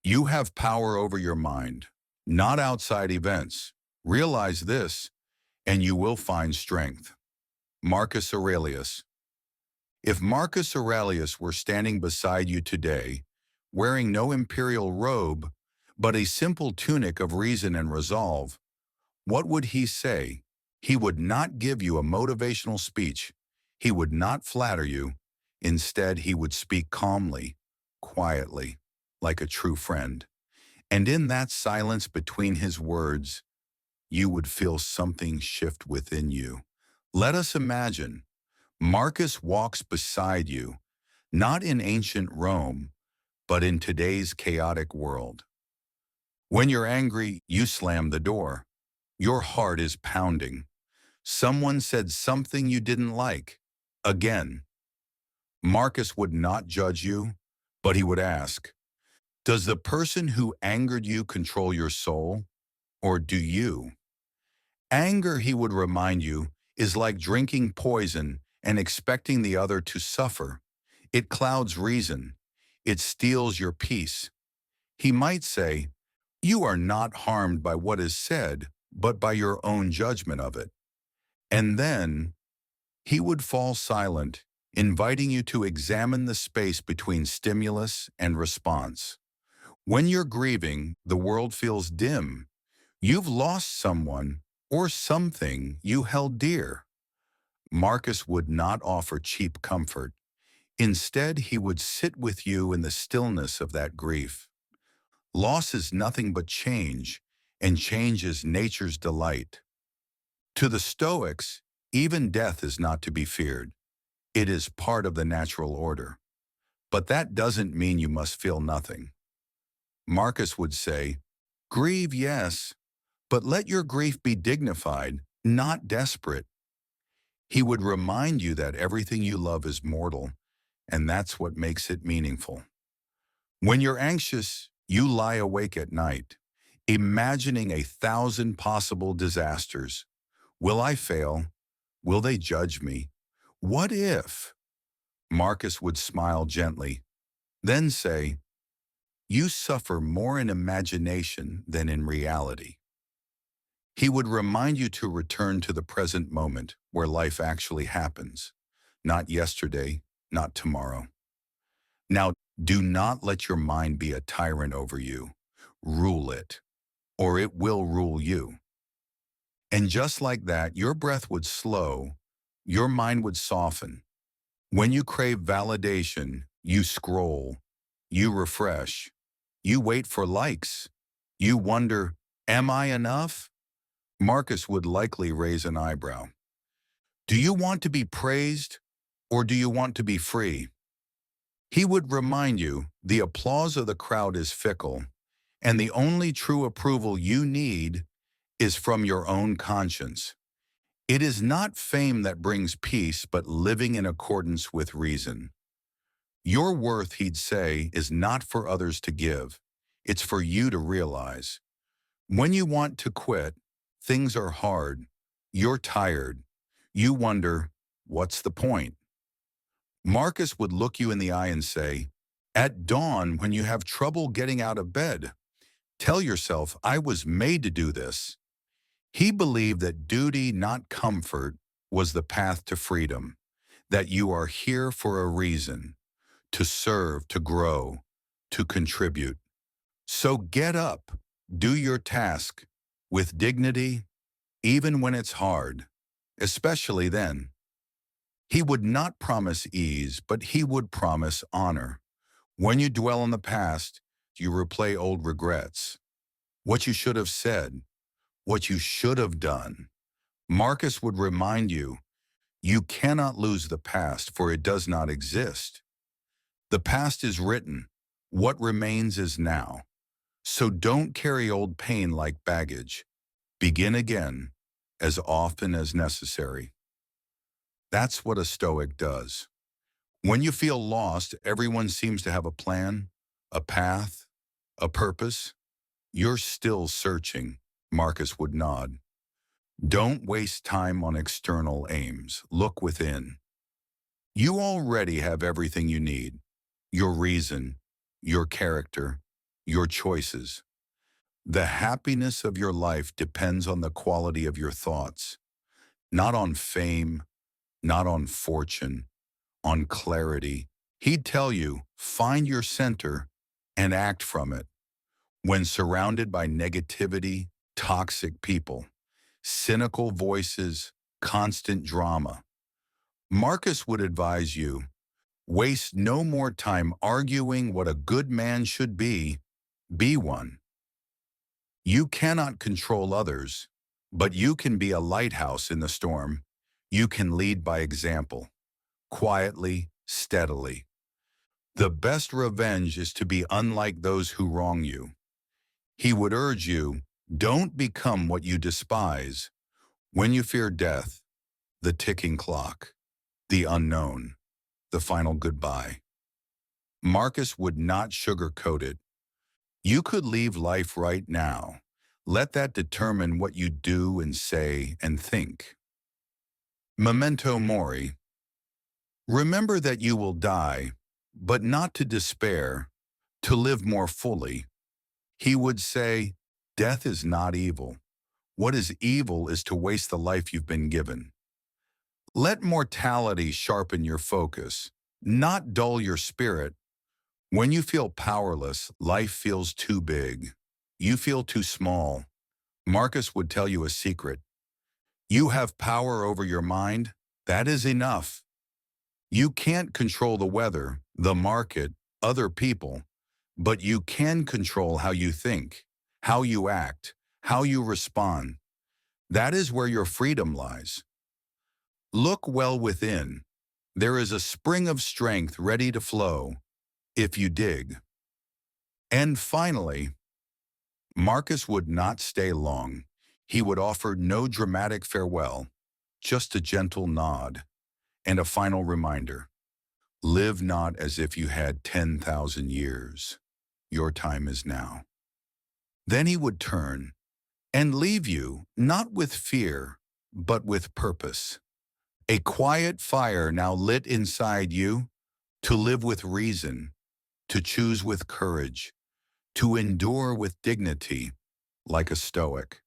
You have power over your mind, not outside events. Realize this, and you will find strength. Marcus Aurelius. If Marcus Aurelius were standing beside you today, wearing no imperial robe, but a simple tunic of reason and resolve, what would he say? He would not give you a motivational speech. He would not flatter you. Instead, he would speak calmly, quietly, like a true friend. And in that silence between his words, you would feel something shift within you. Let us imagine Marcus walks beside you, not in ancient Rome, but in today's chaotic world. When you're angry, you slam the door. Your heart is pounding. Someone said something you didn't like. Again, Marcus would not judge you, but he would ask, does the person who angered you control your soul, or do you? Anger, he would remind you, is like drinking poison and expecting the other to suffer. It clouds reason. It steals your peace. He might say, you are not harmed by what is said, but by your own judgment of it. And then he would fall silent, inviting you to examine the space between stimulus and response. When you're grieving, the world feels dim. You've lost someone or something you held dear. Marcus would not offer cheap comfort. Instead, he would sit with you in the stillness of that grief. Loss is nothing but change, and change is nature's delight. To the Stoics, even death is not to be feared. It is part of the natural order. But that doesn't mean you must feel nothing. Marcus would say, grieve, yes, but let your grief be dignified, not desperate. He would remind you that everything you love is mortal, and that's what makes it meaningful. When you're anxious, you lie awake at night, imagining 1,000 possible disasters. Will I fail? Will they judge me? What if? Marcus would smile gently, then say, you suffer more in imagination than in reality. He would remind you to return to the present moment where life actually happens, not yesterday, not tomorrow. Now, do not let your mind be a tyrant over you. Rule it, or it will rule you. And just like that, your breath would slow, your mind would soften. When you crave validation, you scroll, you refresh, you wait for likes, you wonder, am I enough? Marcus would likely raise an eyebrow. Do you want to be praised, or do you want to be free? He would remind you the applause of the crowd is fickle, and the only true approval you need is from your own conscience. It is not fame that brings peace, but living in accordance with reason. Your worth, he'd say, is not for others to give. It's for you to realize. When you want to quit, things are hard, you're tired, you wonder, what's the point? Marcus would look you in the eye and say, at dawn, when you have trouble getting out of bed, tell yourself, I was made to do this. He believed that duty, not comfort, was the path to freedom, that you are here for a reason, to serve, to grow, to contribute. So get up, do your task, with dignity, even when it's hard, especially then. He would not promise ease, but he would promise honor. When you dwell on the past, you replay old regrets. What you should have said, what you should have done. Marcus would remind you, you cannot lose the past, for it does not exist. The past is written. What remains is now. So don't carry old pain like baggage. Begin again, as often as necessary. That's what a Stoic does. When you feel lost, everyone seems to have a plan, a path, a purpose. You're still searching, Marcus would nod. Don't waste time on external aims. Look within. You already have everything you need. Your reason, your character, your choices. The happiness of your life depends on the quality of your thoughts, not on fame, not on fortune, on clarity. He'd tell you, find your center and act from it. When surrounded by negativity, toxic people, cynical voices, constant drama, Marcus would advise you, waste no more time arguing what a good man should be one. You cannot control others, but you can be a lighthouse in the storm. You can lead by example, quietly, steadily. The best revenge is to be unlike those who wrong you. He would urge you, don't become what you despise. When you fear death, the ticking clock, the unknown, the final goodbye. Marcus would not sugarcoat it. You could leave life right now. Let that determine what you do and say and think. Memento mori. Remember that you will die, but not to despair, to live more fully. He would say, death is not evil. What is evil is to waste the life you've been given. Let mortality sharpen your focus, not dull your spirit. When you feel powerless, life feels too big. You feel too small. Marcus would tell you a secret. You have power over your mind. That is enough. You can't control the weather, the market, other people, but you can control how you think, how you act, how you respond. That is where your freedom lies. Look well within. There is a spring of strength ready to flow if you dig. And finally, Marcus would not stay long. He would offer no dramatic farewell, just a gentle nod and a final reminder. Live not as if you had 10,000 years. Your time is now. Then he would turn and leave you, not with fear, but with purpose. A quiet fire now lit inside you to live with reason, to choose with courage, to endure with dignity like a Stoic.